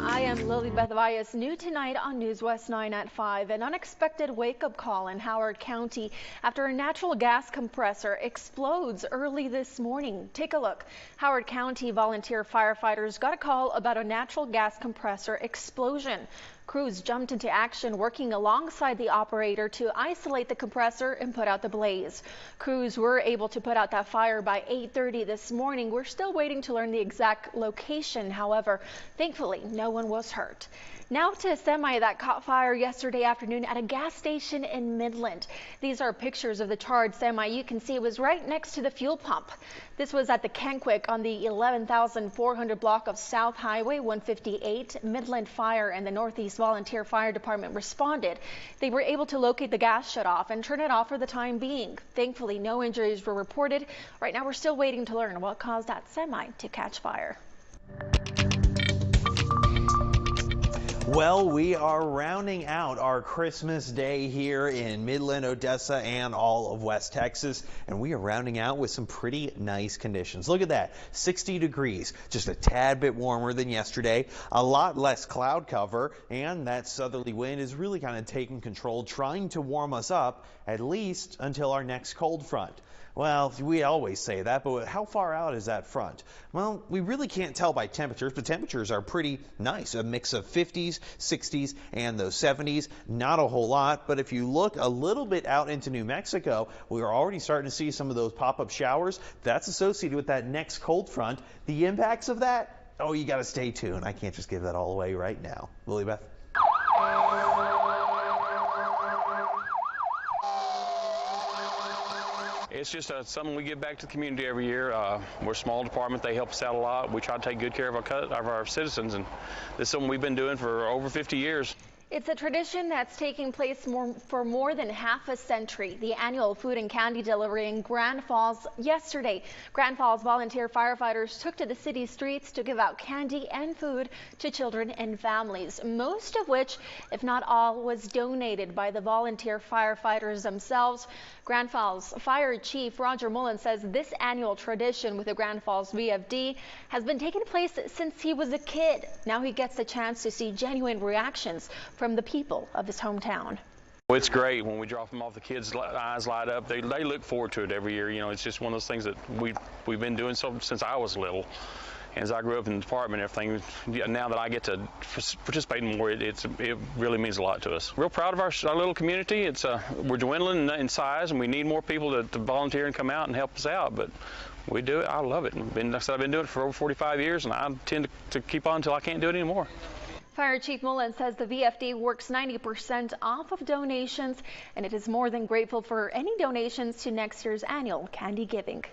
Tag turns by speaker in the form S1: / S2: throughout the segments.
S1: I am Lilybeth Valles. New tonight on News West 9 at 5. An unexpected wake-up call in Howard County after a natural gas compressor explodes early this morning. Take a look. Howard County volunteer firefighters got a call about a natural gas compressor explosion. Crews jumped into action, working alongside the operator to isolate the compressor and put out the blaze. Crews were able to put out that fire by 8:30 this morning. We're still waiting to learn the exact location. However, thankfully, no one was hurt. Now to a semi that caught fire yesterday afternoon at a gas station in Midland. These are pictures of the charred semi. You can see it was right next to the fuel pump. This was at the Kennewick on the 11,400 block of South Highway 158. Midland Fire and the Northeast Volunteer Fire Department responded. They were able to locate the gas shutoff and turn it off for the time being. Thankfully, no injuries were reported. Right now, we're still waiting to learn what caused that semi to catch fire.
S2: Well, we are rounding out our Christmas day here in Midland, Odessa, and all of West Texas, and we are rounding out with some pretty nice conditions. Look at that, 60 degrees, just a tad bit warmer than yesterday, a lot less cloud cover, and that southerly wind is really kind of taking control, trying to warm us up, at least until our next cold front. Well, we always say that, but how far out is that front? Well, we really can't tell by temperatures, but temperatures are pretty nice. A mix of 50s, 60s, and those 70s. Not a whole lot, but if you look a little bit out into New Mexico, we are already starting to see some of those pop-up showers. That's associated with that next cold front. The impacts of that? Oh, you got to stay tuned. I can't just give that all away right now. Lilybeth?
S3: It's just something we give back to the community every year. We're a small department. They help us out a lot. We try to take good care of our citizens, and this is something we've been doing for over 50 years.
S1: It's a tradition that's taking place for more than half a century. The annual food and candy delivery in Grandfalls yesterday. Grandfalls volunteer firefighters took to the city streets to give out candy and food to children and families, most of which, if not all, was donated by the volunteer firefighters themselves. Grandfalls Fire Chief Roger Mullen says this annual tradition with the Grandfalls VFD has been taking place since he was a kid. Now he gets the chance to see genuine reactions from the people of his hometown.
S3: It's great when we drop them off. The kids' eyes light up. They look forward to it every year. You know, it's just one of those things that we've been doing since I was little. And as I grew up in the department, everything, now that I get to participate more, it really means a lot to us. Real proud of our little community. We're dwindling in size, and we need more people to volunteer and come out and help us out. But we do it. I love it. I've been doing it for over 45 years, and I intend to keep on until I can't do it anymore.
S1: Fire Chief Mullen says the VFD works 90% off of donations, and it is more than grateful for any donations to next year's annual candy giving.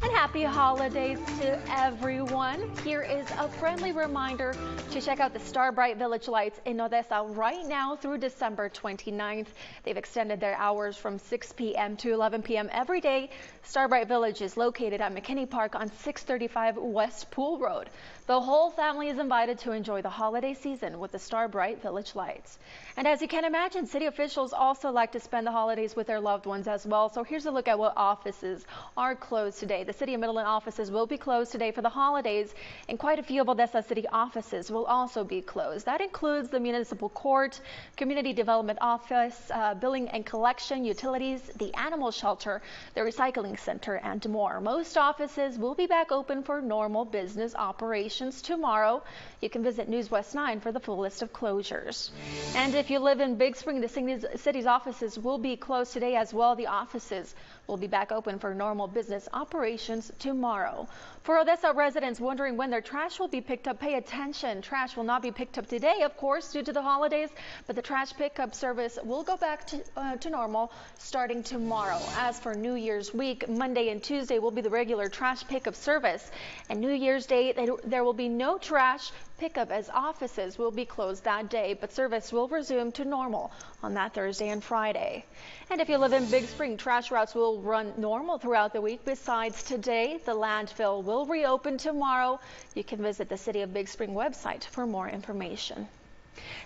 S1: And happy holidays to everyone. Here is a friendly reminder to check out the Starbright Village lights in Odessa right now through December 29th. They've extended their hours from 6 p.m. to 11 p.m. every day. Starbright Village is located at McKinney Park on 635 West Pool Road. The whole family is invited to enjoy the holiday season with the Starbright Village lights. And as you can imagine, city officials also like to spend the holidays with their loved ones as well. So here's a look at what offices are closed today. The City of Midland offices will be closed today for the holidays, and quite a few of Odessa City offices will also be closed. That includes the Municipal Court, Community Development Office, Billing and Collection, Utilities, the Animal Shelter, the Recycling Center, and more. Most offices will be back open for normal business operations tomorrow. You can visit News West 9 for the full list of closures. And if you live in Big Spring, the city's offices will be closed today as well. The offices will be back open for normal business operations tomorrow. For Odessa residents wondering when their trash will be picked up, pay attention. Trash will not be picked up today, of course, due to the holidays, but the trash pickup service will go back to normal starting tomorrow. As for New Year's week, Monday and Tuesday will be the regular trash pickup service, and New Year's Day there will be no trash pickup as offices will be closed that day, but service will resume to normal on that Thursday and Friday. And if you live in Big Spring, trash routes will run normal throughout the week. Besides today, the landfill will reopen tomorrow. You can visit the City of Big Spring website for more information.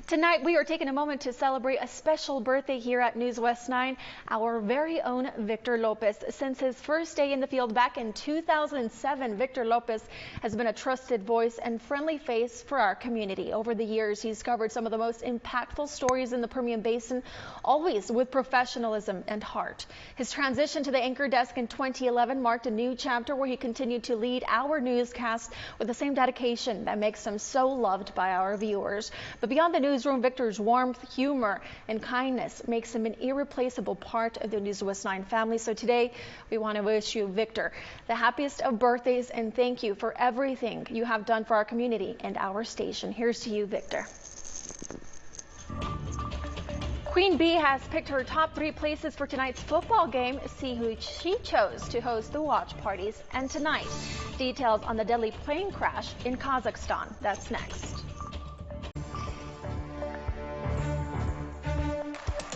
S1: Tonight, we are taking a moment to celebrate a special birthday here at News West 9, our very own Victor Lopez. Since his first day in the field back in 2007, Victor Lopez has been a trusted voice and friendly face for our community. Over the years, he's covered some of the most impactful stories in the Permian Basin, always with professionalism and heart. His transition to the anchor desk in 2011 marked a new chapter where he continued to lead our newscast with the same dedication that makes him so loved by our viewers. But beyond the newsroom, Victor's warmth, humor, and kindness makes him an irreplaceable part of the News West 9 family. So today, we want to wish you, Victor, the happiest of birthdays and thank you for everything you have done for our community and our station. Here's to you, Victor. Queen Bee has picked her top 3 places for tonight's football game. See who she chose to host the watch parties. And tonight, details on the deadly plane crash in Kazakhstan. That's next.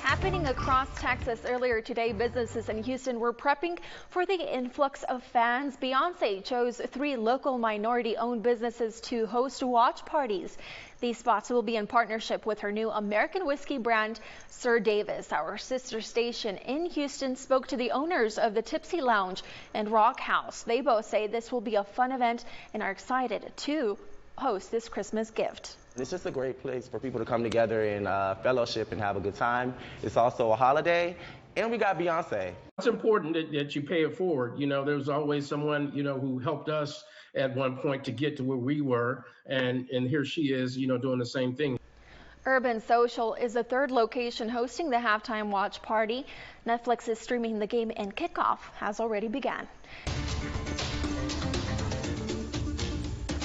S1: Happening across Texas earlier today, businesses in Houston were prepping for the influx of fans. Beyoncé chose 3 local minority-owned businesses to host watch parties. These spots will be in partnership with her new American whiskey brand, Sir Davis. Our sister station in Houston spoke to the owners of the Tipsy Lounge and Rock House. They both say this will be a fun event and are excited to host this Christmas gift.
S4: It's just a great place for people to come together and fellowship and have a good time. It's also a holiday, and we got Beyoncé.
S5: It's important that you pay it forward. You know, there's always someone, you know, who helped us at one point to get to where we were, and here she is, you know, doing the same thing.
S1: Urban Social is the 3rd location hosting the halftime watch party. Netflix is streaming the game, and kickoff has already begun.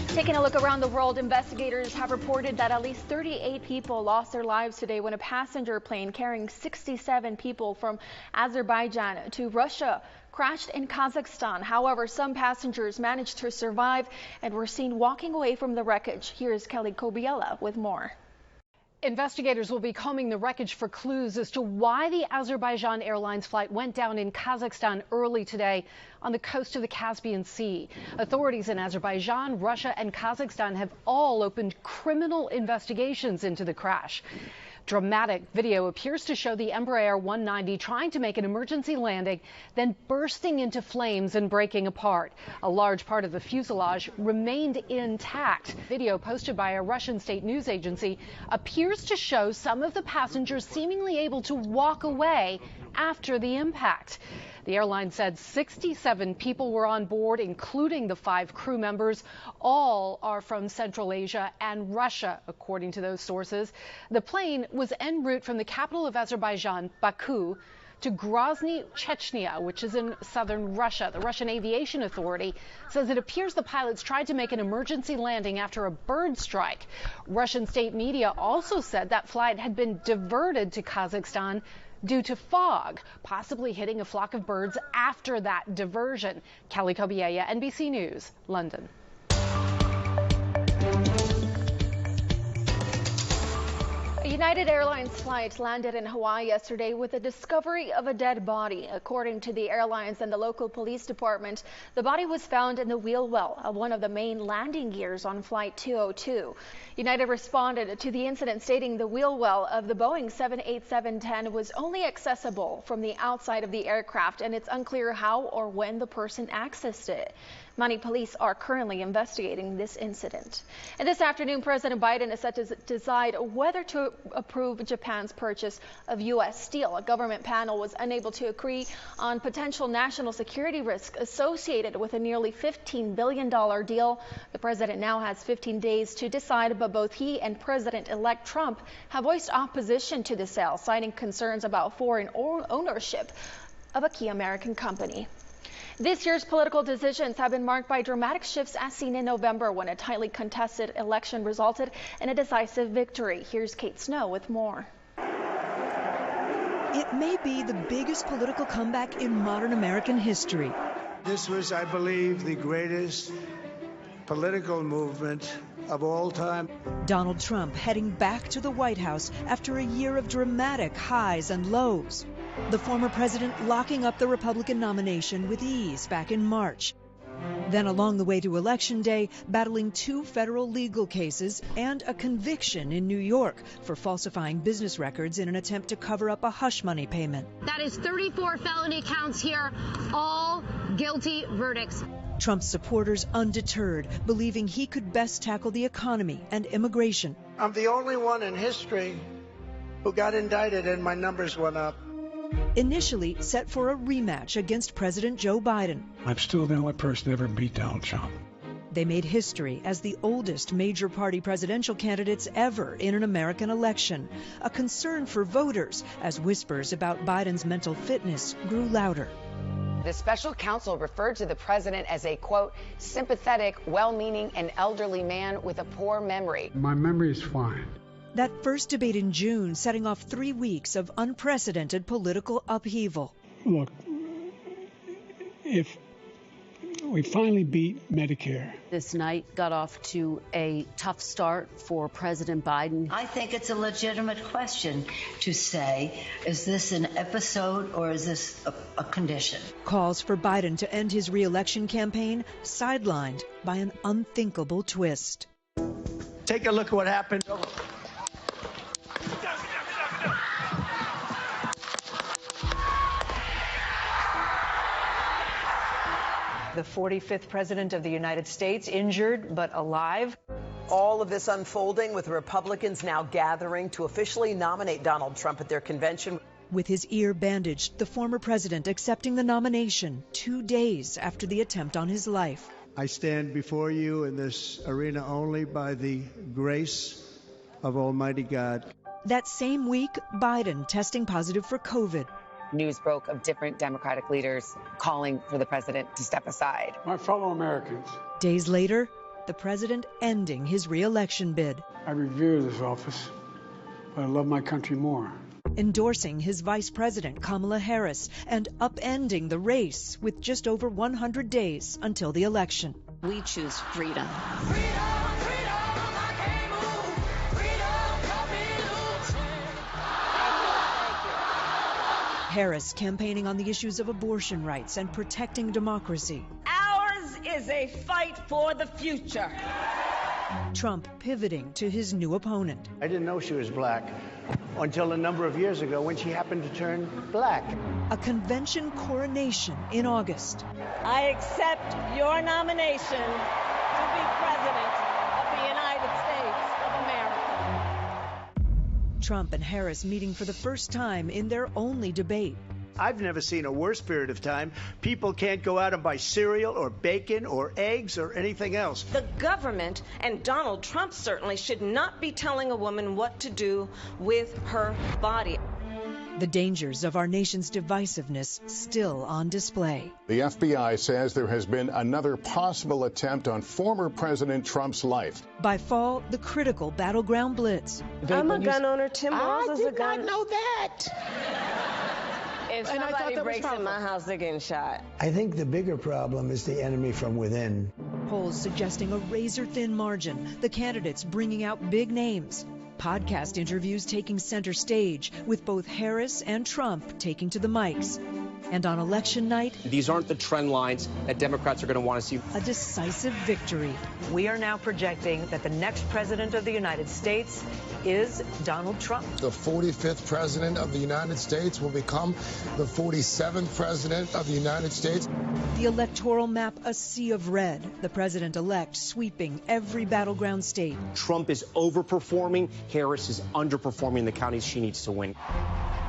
S1: Taking a look around the world, investigators have reported that at least 38 people lost their lives today when a passenger plane carrying 67 people from Azerbaijan to Russia crashed in Kazakhstan. However, some passengers managed to survive and were seen walking away from the wreckage. Here's Kelly Kobiela with more.
S6: Investigators will be combing the wreckage for clues as to why the Azerbaijan Airlines flight went down in Kazakhstan early today on the coast of the Caspian Sea. Authorities in Azerbaijan, Russia, and Kazakhstan have all opened criminal investigations into the crash. Dramatic video appears to show the Embraer 190 trying to make an emergency landing, then bursting into flames and breaking apart. A large part of the fuselage remained intact. Video posted by a Russian state news agency appears to show some of the passengers seemingly able to walk away after the impact. The airline said 67 people were on board, including the 5 crew members. All are from Central Asia and Russia, according to those sources. The plane was en route from the capital of Azerbaijan, Baku, to Grozny, Chechnya, which is in southern Russia. The Russian Aviation Authority says it appears the pilots tried to make an emergency landing after a bird strike. Russian state media also said that flight had been diverted to Kazakhstan due to fog, possibly hitting a flock of birds after that diversion. Kelly Kobiela, NBC News, London.
S1: A United Airlines flight landed in Hawaii yesterday with the discovery of a dead body. According to the airlines and the local police department, the body was found in the wheel well of one of the main landing gears on Flight 202. United responded to the incident, stating the wheel well of the Boeing 787-10 was only accessible from the outside of the aircraft, and it's unclear how or when the person accessed it. Maui police are currently investigating this incident. And this afternoon, President Biden is set to decide whether to approve Japan's purchase of U.S. steel. A government panel was unable to agree on potential national security risk associated with a nearly $15 billion deal. The president now has 15 days to decide, but both he and President-elect Trump have voiced opposition to the sale, citing concerns about foreign ownership of a key American company. This year's political decisions have been marked by dramatic shifts as seen in November when a tightly contested election resulted in a decisive victory. Here's Kate Snow with more.
S7: It may be the biggest political comeback in modern American history.
S8: This was, I believe, the greatest political movement of all time.
S7: Donald Trump heading back to the White House after a year of dramatic highs and lows. The former president locking up the Republican nomination with ease back in March. Then along the way to Election Day, battling 2 federal legal cases and a conviction in New York for falsifying business records in an attempt to cover up a hush money payment.
S9: That is 34 felony counts here, all guilty verdicts.
S7: Trump's supporters undeterred, believing he could best tackle the economy and immigration.
S8: I'm the only one in history who got indicted and my numbers went up.
S7: Initially set for a rematch against President Joe Biden.
S10: I'm still the only person to ever beat Donald Trump.
S7: They made history as the oldest major party presidential candidates ever in an American election, a concern for voters as whispers about Biden's mental fitness grew louder.
S11: The special counsel referred to the president as a, quote, sympathetic, well-meaning, and elderly man with a poor memory.
S10: My memory is fine.
S7: That first debate in June setting off 3 weeks of unprecedented political upheaval.
S10: Look, if we finally beat Medicare.
S12: This night got off to a tough start for President Biden.
S13: I think it's a legitimate question to say, is this an episode or is this a condition?
S7: Calls for Biden to end his re-election campaign sidelined by an unthinkable twist.
S8: Take a look at what happened.
S14: The 45th president of the United States injured but alive.
S15: All of this unfolding with Republicans now gathering to officially nominate Donald Trump at their convention.
S7: With his ear bandaged, the former president accepting the nomination 2 days after the attempt on his life.
S8: I stand before you in this arena only by the grace of Almighty God.
S7: That same week, Biden testing positive for COVID.
S11: News broke of different Democratic leaders calling for the president to step aside.
S10: My fellow Americans.
S7: Days later, the president ending his re-election bid.
S10: I revere this office, but I love my country more.
S7: Endorsing his vice president, Kamala Harris, and upending the race with just over 100 days until the election.
S12: We choose freedom.
S7: Harris campaigning on the issues of abortion rights and protecting democracy.
S16: Ours is a fight for the future.
S7: Trump pivoting to his new opponent.
S8: I didn't know she was black until a number of years ago when she happened to turn black.
S7: A convention coronation in August.
S16: I accept your nomination to be president of the United States of America.
S7: Trump and Harris meeting for the first time in their only debate.
S8: I've never seen a worse period of time. People can't go out and buy cereal or bacon or eggs or anything else.
S16: The government and Donald Trump certainly should not be telling a woman what to do with her body.
S7: The dangers of our nation's divisiveness still on display.
S17: The FBI says there has been another possible attempt on former President Trump's life.
S7: By fall, the critical battleground blitz.
S16: I'm a gun owner. Tim Walz is a gun.
S15: I did not know that.
S16: If somebody breaks in my house, they're getting shot.
S8: I think the bigger problem is the enemy from within.
S7: Polls suggesting a razor-thin margin, the candidates bringing out big names. Podcast interviews taking center stage, with both Harris and Trump taking to the mics. And on election night,
S18: these aren't the trend lines that Democrats are going to want to see.
S7: A decisive victory.
S14: We are now projecting that the next president of the United States is Donald Trump.
S19: The 45th president of the United States will become the 47th president of the United States.
S7: The electoral map a sea of red, the president-elect sweeping every battleground state.
S18: Trump is overperforming. Harris is underperforming the counties she needs to win.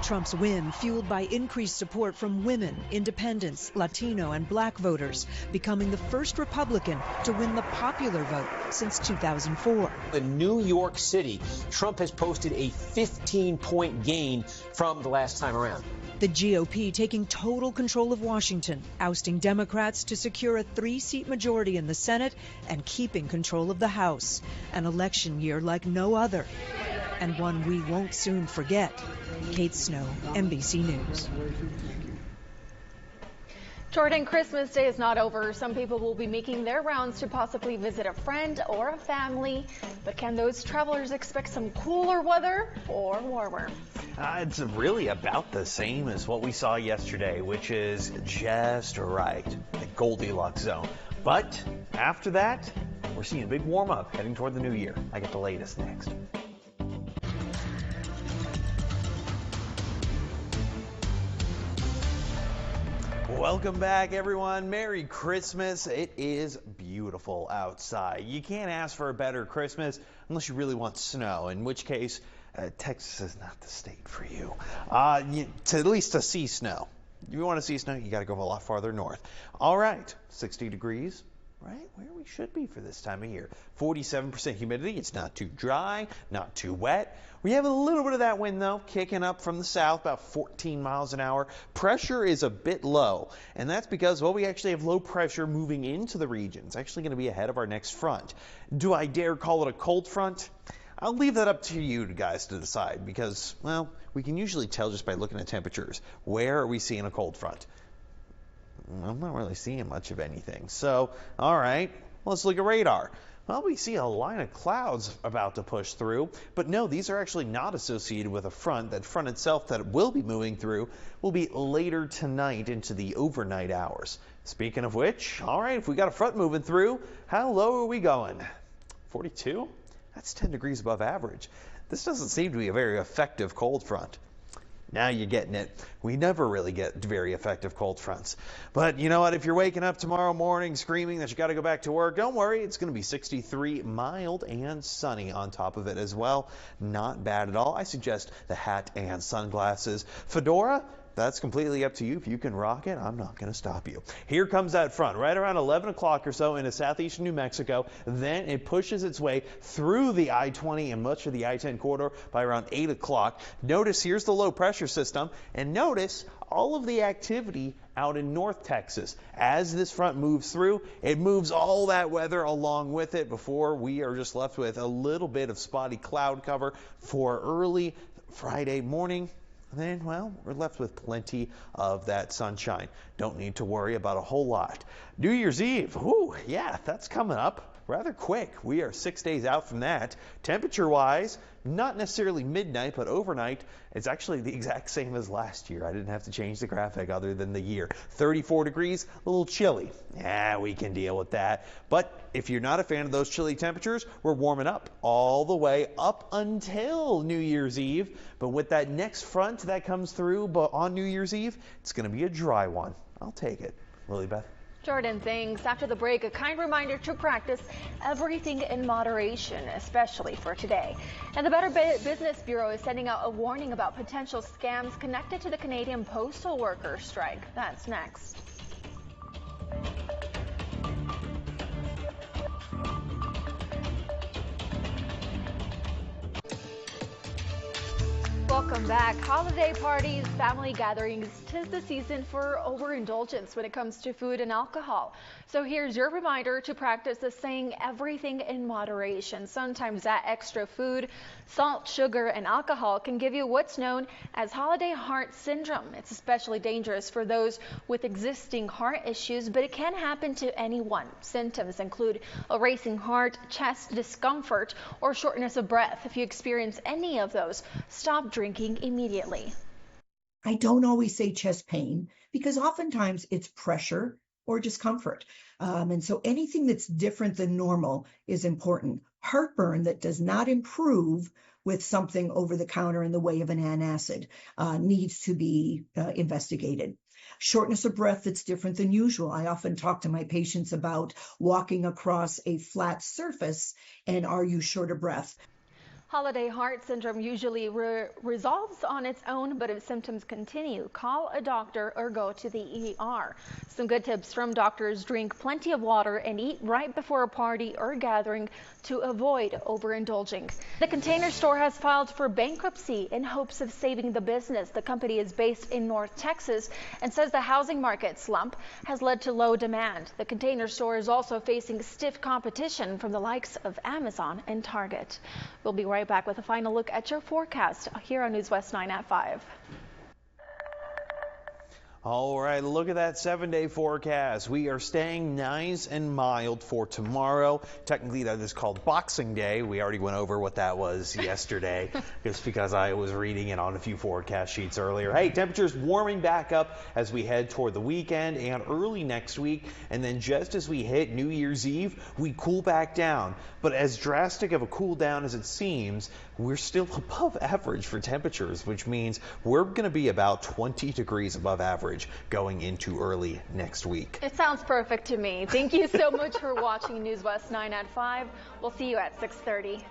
S7: Trump's win fueled by increased support from women, independents, Latino and black voters, becoming the first Republican to win the popular vote since 2004.
S18: In New York City, Trump has posted a 15-point gain from the last time around.
S7: The GOP taking total control of Washington, ousting Democrats to secure a 3-seat majority in the Senate and keeping control of the House. An election year like no other, and one we won't soon forget. Kate Snow, NBC News.
S1: Jordan, Christmas Day is not over. Some people will be making their rounds to possibly visit a friend or a family. But can those travelers expect some cooler weather or warmer?
S2: It's really about the same as what we saw yesterday, which is just right, the Goldilocks zone. But after that, we're seeing a big warm up heading toward the new year. I get the latest next. Welcome back, everyone. Merry Christmas. It is beautiful outside. You can't ask for a better Christmas unless you really want snow, in which case Texas is not the state for you. At least to see snow. If you want to see snow, you got to go a lot farther north. All right, 60 degrees, right where we should be for this time of year. 47% humidity. It's not too dry, not too wet. We have a little bit of that wind, though, kicking up from the south, about 14 miles an hour. Pressure is a bit low, and that's because, well, we actually have low pressure moving into the region. It's actually going to be ahead of our next front. Do I dare call it a cold front? I'll leave that up to you guys to decide because, well, we can usually tell just by looking at temperatures. Where are we seeing a cold front? I'm not really seeing much of anything. So, all right, let's look at radar. Well, we see a line of clouds about to push through, but no, these are actually not associated with a front. That front itself that it will be moving through will be later tonight into the overnight hours. Speaking of which, all right, if we got a front moving through, how low are we going? 42? That's 10 degrees above average. This doesn't seem to be a very effective cold front. Now you're getting it. We never really get very effective cold fronts. But you know what? If you're waking up tomorrow morning screaming that you got to go back to work, don't worry. It's going to be 63, mild and sunny on top of it as well. Not bad at all. I suggest the hat and sunglasses. Fedora, that's completely up to you. If you can rock it, I'm not going to stop you. Here comes that front right around 11 o'clock or so into southeastern New Mexico. Then it pushes its way through the I-20 and much of the I-10 corridor by around 8 o'clock. Notice here's the low pressure system, and notice all of the activity out in North Texas. As this front moves through, it moves all that weather along with it before we are just left with a little bit of spotty cloud cover for early Friday morning. Then, well, we're left with plenty of that sunshine. Don't need to worry about a whole lot. New Year's Eve, ooh, yeah, that's coming up rather quick. We are 6 days out from that. Temperature-wise, not necessarily midnight, but overnight, it's actually the exact same as last year. I didn't have to change the graphic other than the year. 34 degrees, a little chilly. Yeah, we can deal with that. But if you're not a fan of those chilly temperatures, we're warming up all the way up until New Year's Eve. But with that next front that comes through on New Year's Eve, it's going to be a dry one. I'll take it. Lily Beth.
S1: Jordan, thanks. After the break, a kind reminder to practice everything in moderation, especially for today. And the Better Business Bureau is sending out a warning about potential scams connected to the Canadian postal workers strike. That's next. Welcome back. Holiday parties, family gatherings, 'tis the season for overindulgence when it comes to food and alcohol. So here's your reminder to practice the saying everything in moderation. Sometimes that extra food, salt, sugar, and alcohol can give you what's known as holiday heart syndrome. It's especially dangerous for those with existing heart issues, but it can happen to anyone. Symptoms include a racing heart, chest discomfort, or shortness of breath. If you experience any of those, stop drinking immediately.
S20: I don't always say chest pain because oftentimes it's pressure or discomfort. And so anything that's different than normal is important. Heartburn that does not improve with something over the counter in the way of an antacid needs to be investigated. Shortness of breath that's different than usual. I often talk to my patients about walking across a flat surface and are you short of breath?
S1: Holiday heart syndrome usually resolves on its own, but if symptoms continue, call a doctor or go to the ER. Some good tips from doctors: drink plenty of water and eat right before a party or gathering to avoid overindulging. The Container Store has filed for bankruptcy in hopes of saving the business. The company is based in North Texas and says the housing market slump has led to low demand. The Container Store is also facing stiff competition from the likes of Amazon and Target. We'll be right back with a final look at your forecast here on News West 9 at 5.
S2: All right, look at that 7-day forecast. We are staying nice and mild for tomorrow. Technically, that is called Boxing Day. We already went over what that was yesterday, just because I was reading it on a few forecast sheets earlier. Hey, temperatures warming back up as we head toward the weekend and early next week. And then just as we hit New Year's Eve, we cool back down. But as drastic of a cool down as it seems, we're still above average for temperatures, which means we're going to be about 20 degrees above average going into early next week.
S1: It sounds perfect to me. Thank you so much for watching News West 9 at 5. We'll see you at 6:30.